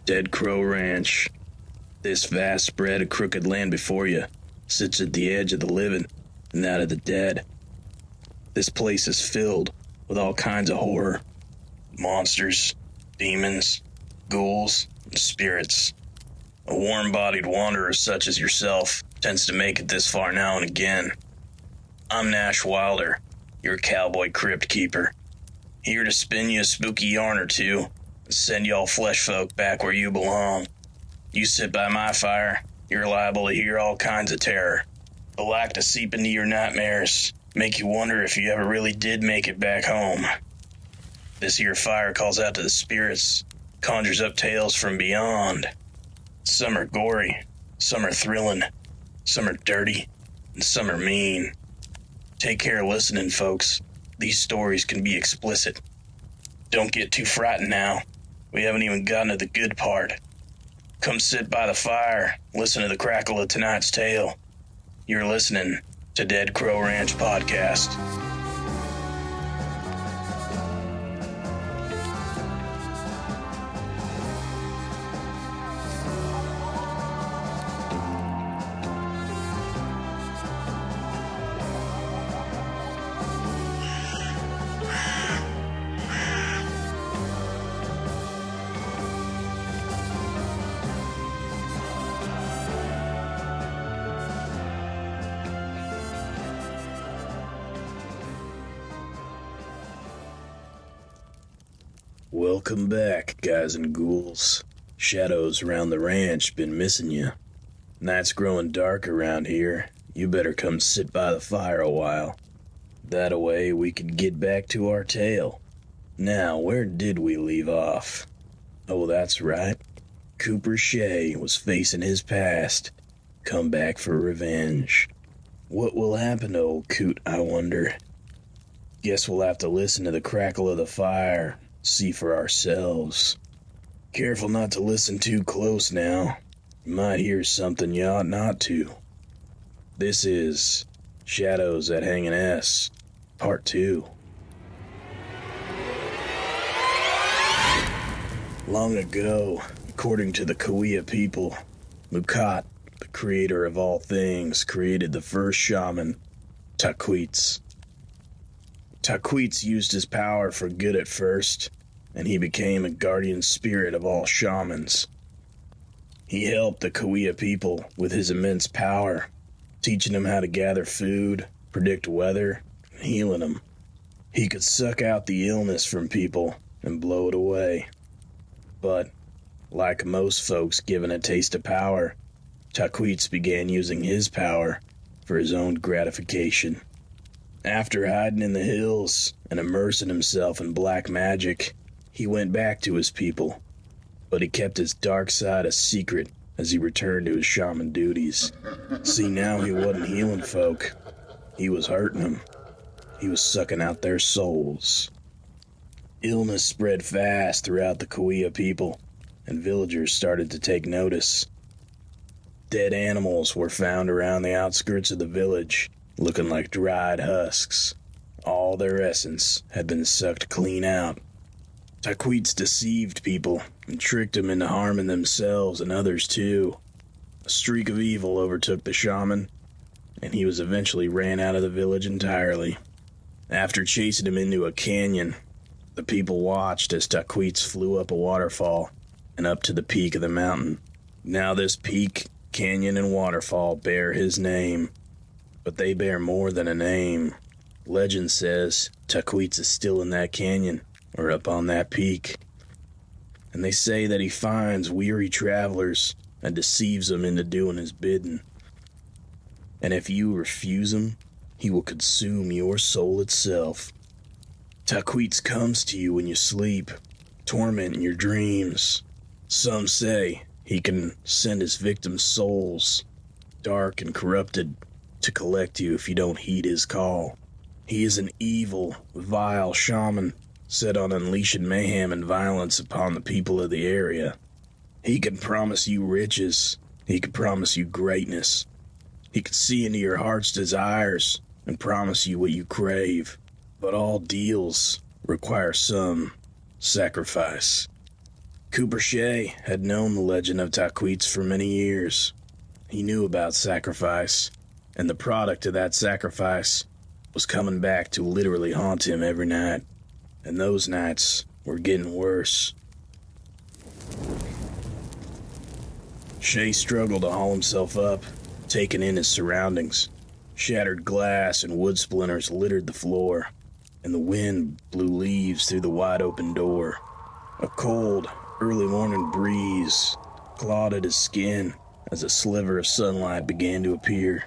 Dead Crow Ranch. This vast spread of crooked land before you sits at the edge of the living and that of the dead. This place is filled with all kinds of horror. Monsters, demons, ghouls, and spirits. A warm-bodied wanderer such as yourself tends to make it this far now and again. I'm Nash Wilder, your cowboy crypt keeper, here to spin you a spooky yarn or two and send y'all flesh folk back where you belong. You sit by my fire, you're liable to hear all kinds of terror. They'll like to seep into your nightmares, make you wonder if you ever really did make it back home. This here fire calls out to the spirits, conjures up tales from beyond. Some are gory, some are thrilling, some are dirty, and some are mean. Take care listening, folks. These stories can be explicit. Don't get too frightened now. We haven't even gotten to the good part. Come sit by the fire, listen to the crackle of tonight's tale. You're listening to Dead Crow Ranch Podcast. Welcome back, guys and ghouls. Shadows around the ranch been missing you. Night's growing dark around here. You better come sit by the fire a while. That-a-way we can get back to our tale. Now, where did we leave off? Oh, that's right. Cooper Shay was facing his past. Come back for revenge. What will happen to old Coot, I wonder? Guess we'll have to listen to the crackle of the fire. See for ourselves. Careful not to listen too close now. You might hear something you ought not to. This is Shadows at Hangin, Part 2. Long ago, according to the Coot people, Coot, the creator of all things, created the first shaman, Taquits. Taquits used his power for good at first, and he became a guardian spirit of all shamans. He helped the Coot people with his immense power, teaching them how to gather food, predict weather, and healing them. He could suck out the illness from people and blow it away. But, like most folks given a taste of power, Taquits began using his power for his own gratification. After hiding in the hills and immersing himself in black magic, he went back to his people, but he kept his dark side a secret as he returned to his shaman duties. See, now he wasn't healing folk. He was hurting them. He was sucking out their souls. Illness spread fast throughout the Coot people, and villagers started to take notice. Dead animals were found around the outskirts of the village, looking like dried husks. All their essence had been sucked clean out. Taquits deceived people and tricked them into harming themselves and others too. A streak of evil overtook the shaman, and he was eventually ran out of the village entirely. After chasing him into a canyon, the people watched as Taquits flew up a waterfall and up to the peak of the mountain. Now this peak, canyon, and waterfall bear his name. But they bear more than a name. Legend says Taquits is still in that canyon, or up on that peak. And they say that he finds weary travelers and deceives them into doing his bidding. And if you refuse him, he will consume your soul itself. Taquits comes to you when you sleep, tormenting your dreams. Some say he can send his victims' souls, dark and corrupted, to collect you if you don't heed his call. He is an evil, vile shaman, set on unleashing mayhem and violence upon the people of the area. He can promise you riches. He can promise you greatness. He can see into your heart's desires and promise you what you crave. But all deals require some sacrifice. Cooper Shay had known the legend of Taquits for many years. He knew about sacrifice, and the product of that sacrifice was coming back to literally haunt him every night, and those nights were getting worse. Shay struggled to haul himself up, taking in his surroundings. Shattered glass and wood splinters littered the floor, and the wind blew leaves through the wide-open door. A cold, early morning breeze clawed at his skin as a sliver of sunlight began to appear.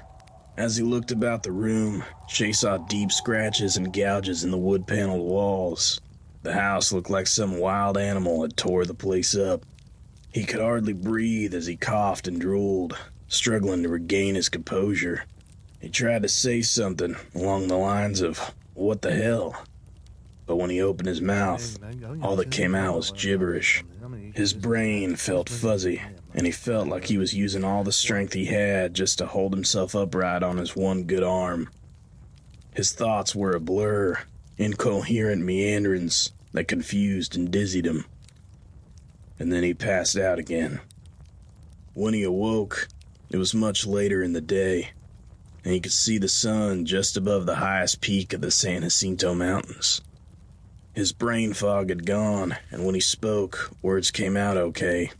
As he looked about the room, Shay saw deep scratches and gouges in the wood-paneled walls. The house looked like some wild animal had tore the place up. He could hardly breathe as he coughed and drooled, struggling to regain his composure. He tried to say something along the lines of, "What the hell?" But when he opened his mouth, all that came out was gibberish. His brain felt fuzzy, and he felt like he was using all the strength he had just to hold himself upright on his one good arm. His thoughts were a blur, incoherent meanderings that confused and dizzied him. And then he passed out again. When he awoke, it was much later in the day, and he could see the sun just above the highest peak of the San Jacinto Mountains. His brain fog had gone, and when he spoke, words came out okay.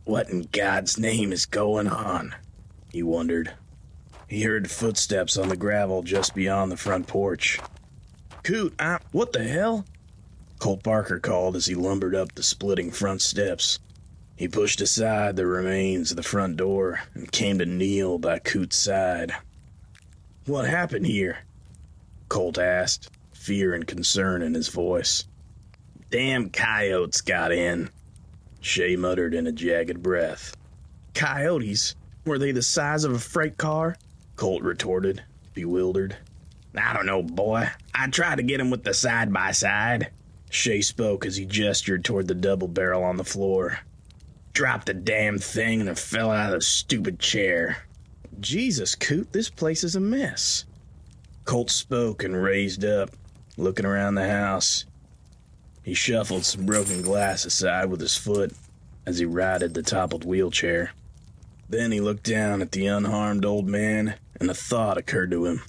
What in God's name is going on? He wondered. He heard footsteps on the gravel just beyond the front porch. Coot, what the hell? Colt Barker called as he lumbered up the splitting front steps. He pushed aside the remains of the front door and came to kneel by Coot's side. What happened here? Colt asked, fear and concern in his voice. Damn coyotes got in, Shay muttered in a jagged breath. Coyotes? Were they the size of a freight car? Colt retorted, bewildered. I don't know, boy. I tried to get him with the side-by-side. Shay spoke as he gestured toward the double barrel on the floor. Dropped the damn thing and it fell out of the stupid chair. Jesus, Coot, this place is a mess. Colt spoke and raised up, looking around the house. He shuffled some broken glass aside with his foot as he righted the toppled wheelchair. Then he looked down at the unharmed old man, and a thought occurred to him.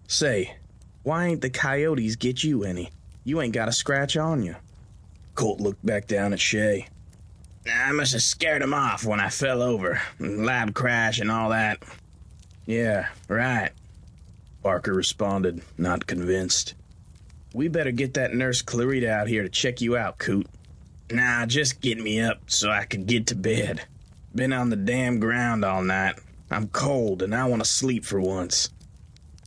Say, why ain't the coyotes get you any? You ain't got a scratch on you. Colt looked back down at Shay. I must have scared him off when I fell over, lab crash and all that. Yeah, right, Barker responded, not convinced. We better get that nurse Clarita out here to check you out, Coot. Nah, just get me up so I can get to bed. Been on the damn ground all night. I'm cold and I want to sleep for once.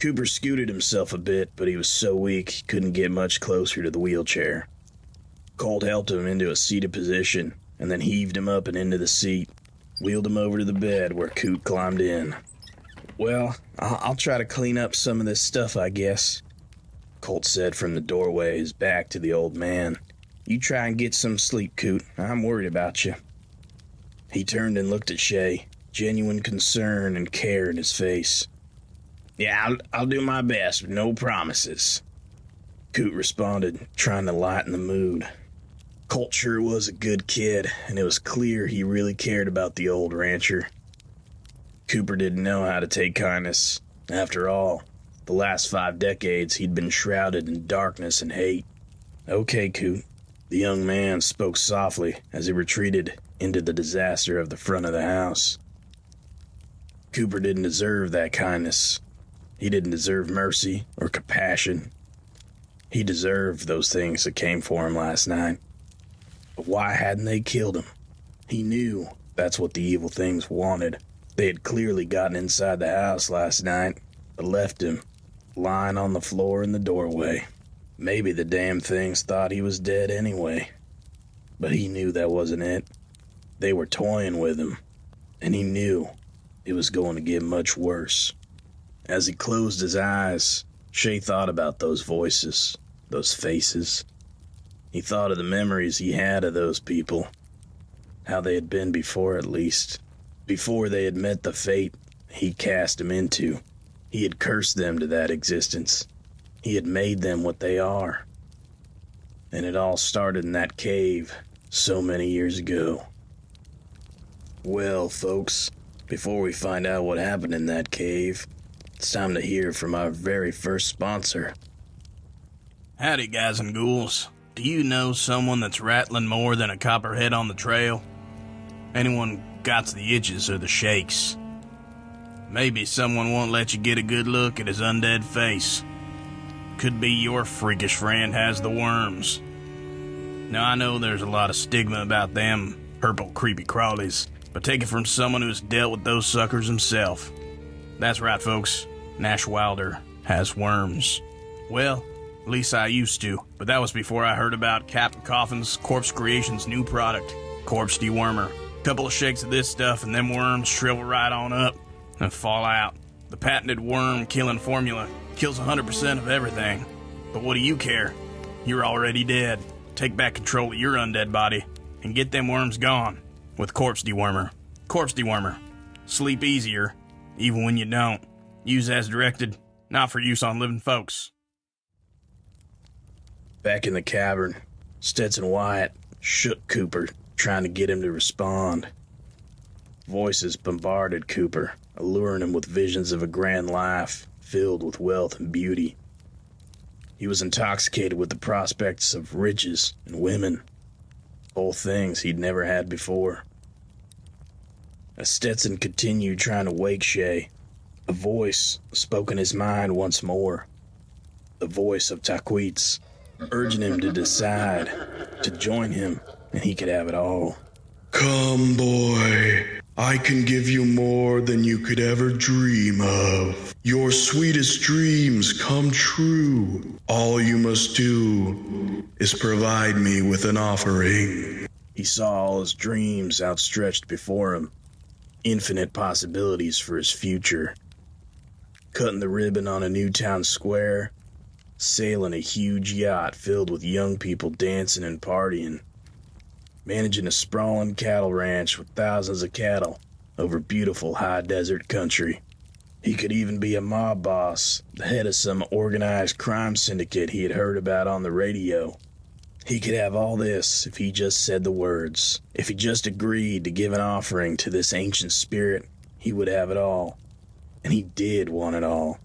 Cooper scooted himself a bit, but he was so weak he couldn't get much closer to the wheelchair. Colt helped him into a seated position, and then heaved him up and into the seat, wheeled him over to the bed where Coot climbed in. Well, I'll try to clean up some of this stuff, I guess, Colt said from the doorway, his back to the old man. You try and get some sleep, Coot. I'm worried about you. He turned and looked at Shay, genuine concern and care in his face. Yeah, I'll do my best, but no promises, Coot responded, trying to lighten the mood. Colt sure was a good kid, and it was clear he really cared about the old rancher. Cooper didn't know how to take kindness. After all, the last 5 decades he'd been shrouded in darkness and hate. Okay, Coot, the young man spoke softly as he retreated into the disaster of the front of the house. Cooper didn't deserve that kindness. He didn't deserve mercy or compassion. He deserved those things that came for him last night. But why hadn't they killed him? He knew that's what the evil things wanted. They had clearly gotten inside the house last night, but left him lying on the floor in the doorway. Maybe the damn things thought he was dead anyway. But he knew that wasn't it. They were toying with him, and he knew it was going to get much worse. As he closed his eyes, Shay thought about those voices, those faces. He thought of the memories he had of those people, how they had been before at least, before they had met the fate he cast them into. He had cursed them to that existence. He had made them what they are. And it all started in that cave, so many years ago. Well, folks, before we find out what happened in that cave, it's time to hear from our very first sponsor. Howdy, guys and ghouls. Do you know someone that's rattling more than a copperhead on the trail? Anyone got the itches or the shakes? Maybe someone won't let you get a good look at his undead face. Could be your freakish friend has the worms. Now, I know there's a lot of stigma about them purple creepy crawlies, but take it from someone who's dealt with those suckers himself. That's right, folks. Nash Wilder has worms. Well, at least I used to, but that was before I heard about Captain Coffin's Corpse Creation's new product, Corpse Dewormer. Couple of shakes of this stuff and them worms shrivel right on up and fall out. The patented worm-killing formula kills 100% of everything. But what do you care? You're already dead. Take back control of your undead body and get them worms gone with Corpse Dewormer. Corpse Dewormer. Sleep easier, even when you don't. Use as directed, not for use on living folks. Back in the cavern, Stetson Wyatt shook Cooper, trying to get him to respond. Voices bombarded Cooper, alluring him with visions of a grand life filled with wealth and beauty. He was intoxicated with the prospects of riches and women, both things he'd never had before. As Stetson continued trying to wake Shay, a voice spoke in his mind once more. The voice of Taquit's, urging him to decide to join him, and he could have it all. Come, boy. I can give you more than you could ever dream of. Your sweetest dreams come true. All you must do is provide me with an offering. He saw all his dreams outstretched before him, infinite possibilities for his future. Cutting the ribbon on a new town square, sailing a huge yacht filled with young people dancing and partying, managing a sprawling cattle ranch with thousands of cattle over beautiful high desert country. He could even be a mob boss, the head of some organized crime syndicate he had heard about on the radio. He could have all this if he just said the words. If he just agreed to give an offering to this ancient spirit, he would have it all. And he did want it all.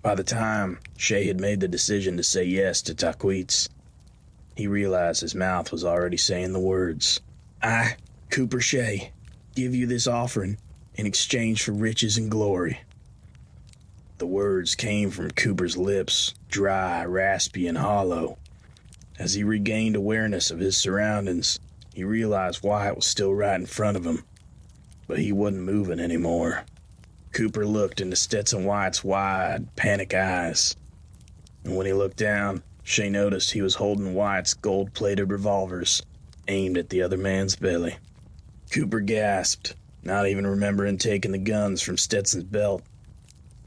By the time Shay had made the decision to say yes to Taquit's, he realized his mouth was already saying the words. I, Cooper Shay, give you this offering in exchange for riches and glory. The words came from Cooper's lips, dry, raspy, and hollow. As he regained awareness of his surroundings, he realized Wyatt was still right in front of him, but he wasn't moving anymore. Cooper looked into Stetson Wyatt's wide, panic eyes, and when he looked down, Shay noticed he was holding Wyatt's gold-plated revolvers, aimed at the other man's belly. Cooper gasped, not even remembering taking the guns from Stetson's belt.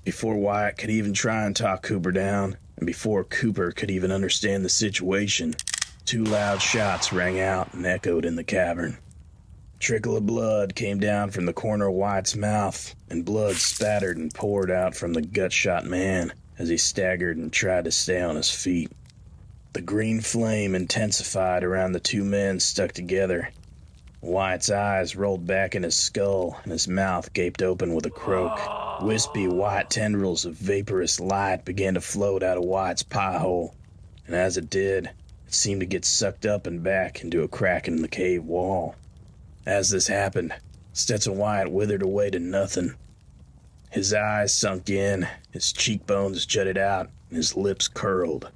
Before Wyatt could even try and talk Cooper down, and before Cooper could even understand the situation, two loud shots rang out and echoed in the cavern. A trickle of blood came down from the corner of Wyatt's mouth, and blood spattered and poured out from the gut-shot man as he staggered and tried to stay on his feet. The green flame intensified around the two men stuck together. Wyatt's eyes rolled back in his skull, and his mouth gaped open with a croak. Wispy white tendrils of vaporous light began to float out of Wyatt's pie hole, and as it did, it seemed to get sucked up and back into a crack in the cave wall. As this happened, Stetson Wyatt withered away to nothing. His eyes sunk in, his cheekbones jutted out, and his lips curled.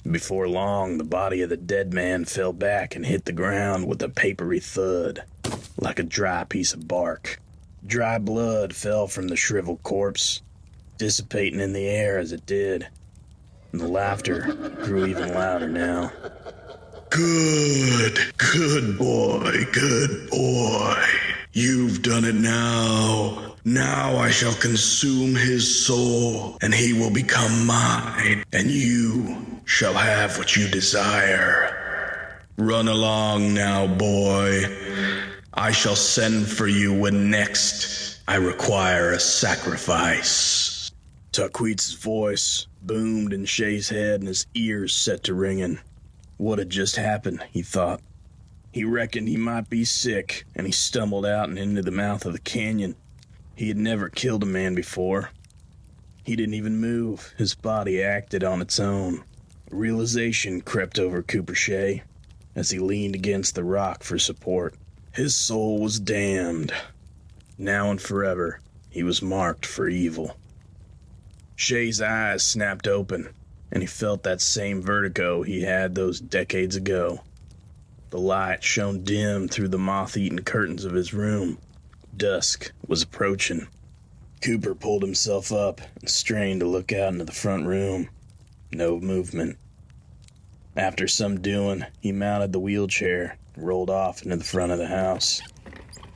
Before long, the body of the dead man fell back and hit the ground with a papery thud, like a dry piece of bark. Dry blood fell from the shriveled corpse, dissipating in the air as it did, and the laughter grew even louder now. Good boy, good boy. You've done it now. Now I shall consume his soul, and he will become mine, and you shall have what you desire. Run along now, boy. I shall send for you when next I require a sacrifice. Taquit's voice boomed in Shay's head and his ears set to ringing. What had just happened, he thought. He reckoned he might be sick, and he stumbled out and into the mouth of the canyon. He had never killed a man before. He didn't even move. His body acted on its own. Realization crept over Cooper Shay as he leaned against the rock for support. His soul was damned. Now and forever, he was marked for evil. Shay's eyes snapped open, and he felt that same vertigo he had those decades ago. The light shone dim through the moth-eaten curtains of his room. Dusk was approaching. Cooper pulled himself up and strained to look out into the front room. No movement. After some doing, he mounted the wheelchair and rolled off into the front of the house.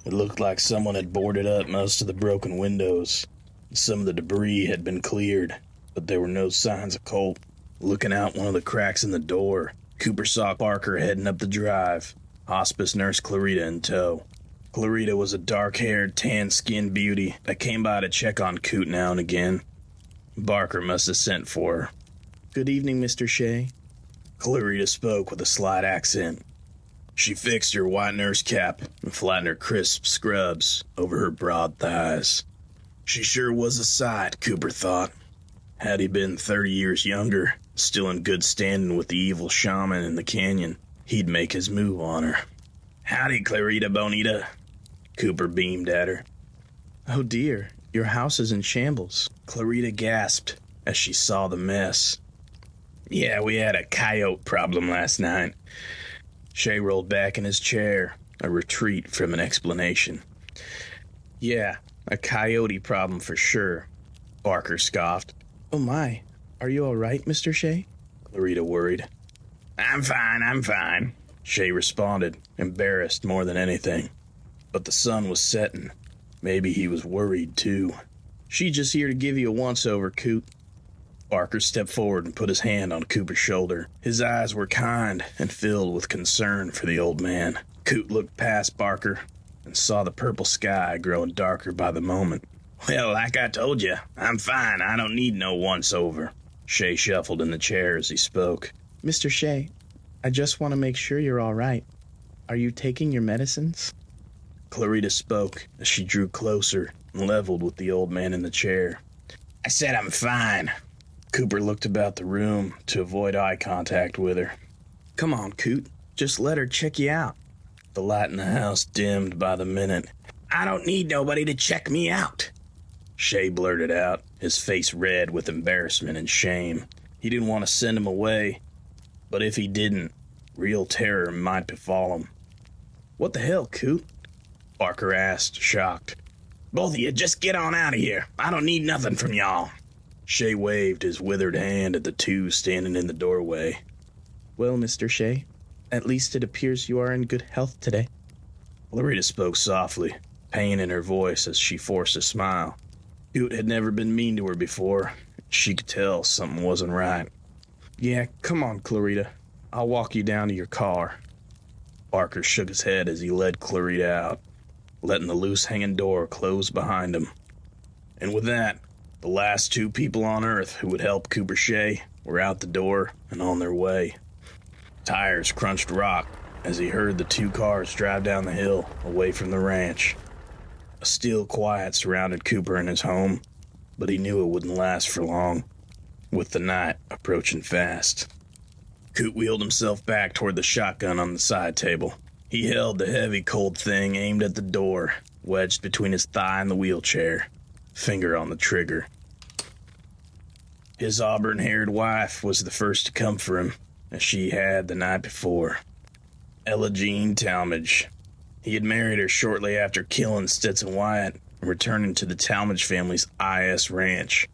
It looked like someone had boarded up most of the broken windows. Some of the debris had been cleared, but there were no signs of Colt. Looking out one of the cracks in the door, Cooper saw Barker heading up the drive, hospice nurse Clarita in tow. Clarita was a dark-haired, tan-skinned beauty that came by to check on Coot now and again. Barker must have sent for her. "Good evening, Mr. Shay." Clarita spoke with a slight accent. She fixed her white nurse cap and flattened her crisp scrubs over her broad thighs. She sure was a sight, Cooper thought. Had he been 30 years younger, still in good standing with the evil shaman in the canyon, he'd make his move on her. "Howdy, Clarita Bonita." Cooper beamed at her. "Oh dear, your house is in shambles." Clarita gasped as she saw the mess. "Yeah, we had a coyote problem last night." Shay rolled back in his chair, a retreat from an explanation. "Yeah, a coyote problem for sure," Barker scoffed. "Oh my, are you all right, Mr. Shay?" Clarita worried. I'm fine," Shay responded, embarrassed more than anything. But the sun was setting. Maybe he was worried, too. "She's just here to give you a once-over, Coot." Barker stepped forward and put his hand on Cooper's shoulder. His eyes were kind and filled with concern for the old man. Coot looked past Barker and saw the purple sky growing darker by the moment. "Well, like I told you, I'm fine. I don't need no once-over." Shay shuffled in the chair as he spoke. "Mr. Shay, I just want to make sure you're all right. Are you taking your medicines?" Clarita spoke as she drew closer and leveled with the old man in the chair. "I said I'm fine." Cooper looked about the room to avoid eye contact with her. "Come on, Coot. Just let her check you out." The light in the house dimmed by the minute. "I don't need nobody to check me out," Shay blurted out, his face red with embarrassment and shame. He didn't want to send him away, but if he didn't, real terror might befall him. "What the hell, Coot?" Barker asked, shocked. "Both of you, just get on out of here. I don't need nothing from y'all." Shay waved his withered hand at the two standing in the doorway. "Well, Mr. Shay, at least it appears you are in good health today." Clarita spoke softly, pain in her voice as she forced a smile. Coot had never been mean to her before. She could tell something wasn't right. "Yeah, come on, Clarita. I'll walk you down to your car." Barker shook his head as he led Clarita out, letting the loose hanging door close behind him. And with that, the last two people on Earth who would help Cooper Shay were out the door and on their way. Tires crunched rock as he heard the two cars drive down the hill away from the ranch. A still quiet surrounded Cooper in his home, but he knew it wouldn't last for long, with the night approaching fast. Coot wheeled himself back toward the shotgun on the side table. He held the heavy, cold thing aimed at the door, wedged between his thigh and the wheelchair, finger on the trigger. His auburn-haired wife was the first to come for him, as she had the night before. Ella Jean Talmadge. He had married her shortly after killing Stetson Wyatt and returning to the Talmadge family's IS ranch.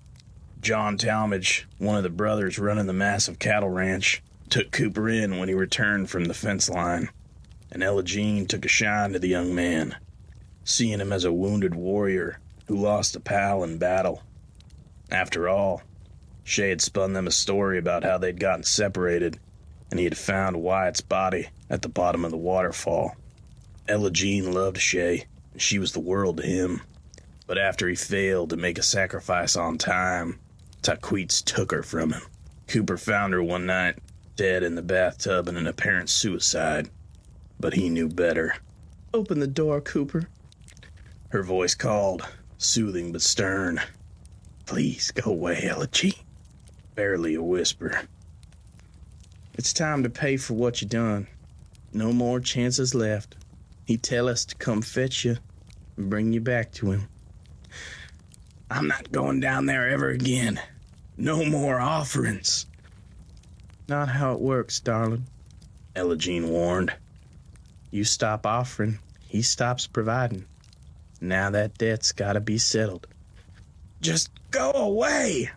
John Talmadge, one of the brothers running the massive cattle ranch, took Cooper in when he returned from the fence line, and Ella Jean took a shine to the young man, seeing him as a wounded warrior who lost a pal in battle. After all, Shay had spun them a story about how they'd gotten separated, and he had found Wyatt's body at the bottom of the waterfall. Ella Jean loved Shay, and she was the world to him. But after he failed to make a sacrifice on time, Taqueets took her from him. Cooper found her one night, dead in the bathtub in an apparent suicide. but he knew better. Open the door, Cooper. Her voice called, soothing but stern. Please go away, Elegy. Barely a whisper. It's time to pay for what you done. No more chances left. He tell us to come fetch you and bring you back to him. I'm not going down there ever again. No more offerings. Not how it works, darling, Elegy warned. You stop offering, he stops providing. Now that debt's gotta be settled. Just go away!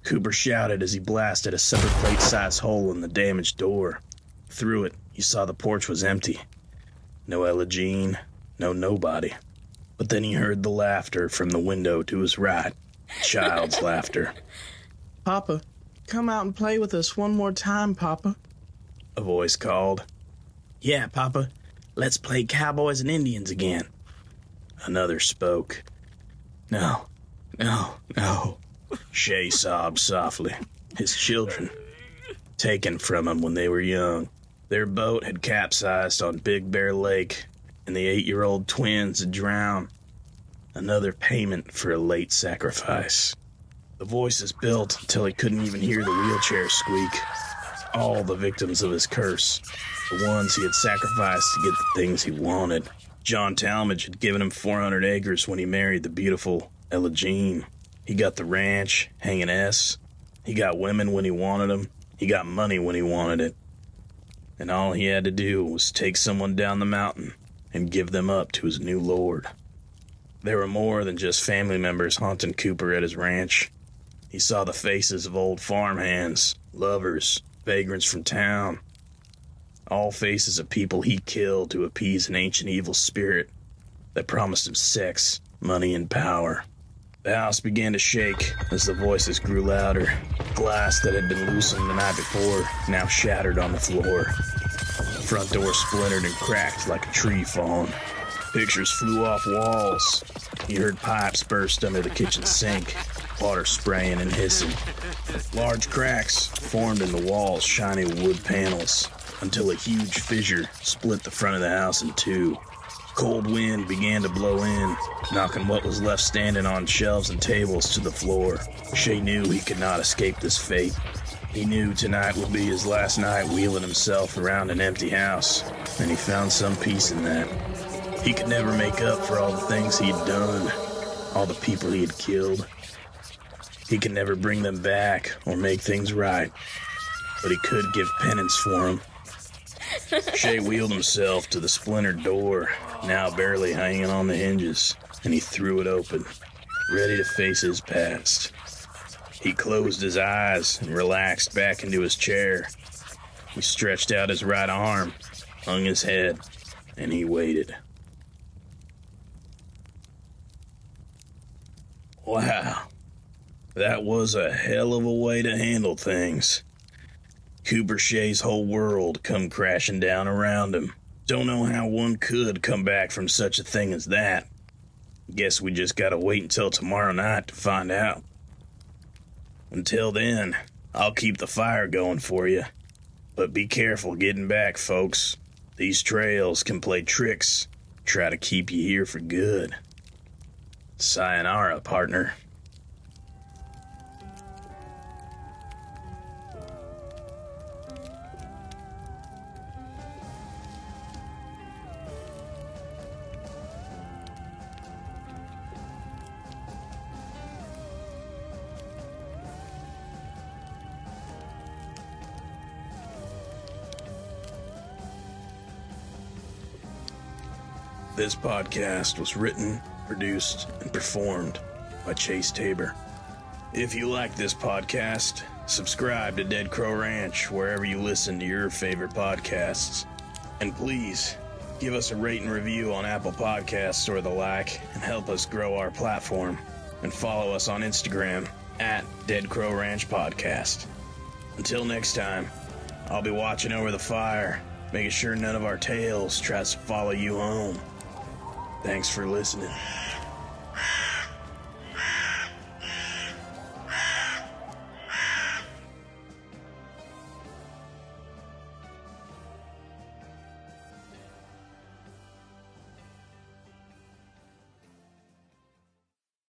Cooper shouted as he blasted a silver plate-sized hole in the damaged door. Through it, he saw the porch was empty. No Elegy, no nobody. But then he heard the laughter from the window to his right. Child's laughter. Papa, come out and play with us one more time, Papa. A voice called. Yeah, Papa. Let's play cowboys and Indians again. Another spoke. No. Shay sobbed softly. His children, taken from him when they were young. Their boat had capsized on Big Bear Lake, and the 8-year-old twins had drowned. Another payment for a late sacrifice. The voices built until he couldn't even hear the wheelchair squeak. All the victims of his curse. The ones he had sacrificed to get the things he wanted. John Talmadge had given him 400 acres when he married the beautiful Elegy. He got the ranch, Hangin. He got women when he wanted them. He got money when he wanted it. And all he had to do was take someone down the mountain and give them up to his new lord. There were more than just family members haunting Cooper at his ranch. He saw the faces of old farmhands, lovers, vagrants from town. All faces of people he killed to appease an ancient evil spirit that promised him sex, money, and power. The house began to shake as the voices grew louder. Glass that had been loosened the night before now shattered on the floor. The front door splintered and cracked like a tree falling. Pictures flew off walls. He heard pipes burst under the kitchen sink, water spraying and hissing. Large cracks formed in the wall's shiny wood panels until a huge fissure split the front of the house in two. Cold wind began to blow in, knocking what was left standing on shelves and tables to the floor. Shay knew he could not escape this fate. He knew tonight would be his last night wheeling himself around an empty house, and he found some peace in that. He could never make up for all the things he had done, all the people he had killed. He could never bring them back or make things right, but he could give penance for them. Shay wheeled himself to the splintered door, now barely hanging on the hinges, and he threw it open, ready to face his past. He closed his eyes and relaxed back into his chair. He stretched out his right arm, hung his head, and he waited. Wow, that was a hell of a way to handle things. Cooper Shay's whole world come crashing down around him. Don't know how one could come back from such a thing as that. Guess we just gotta wait until tomorrow night to find out. Until then, I'll keep the fire going for you. But be careful getting back, folks. These trails can play tricks, try to keep you here for good. Sayonara, partner. This podcast was written, produced, and performed by Chase Tabor. If you like this podcast, subscribe to Dead Crow Ranch wherever you listen to your favorite podcasts. And please, give us a rate and review on Apple Podcasts or the like, and help us grow our platform. And follow us on Instagram at Dead Crow Ranch Podcast. Until next time, I'll be watching over the fire, making sure none of our tails tries to follow you home. Thanks for listening.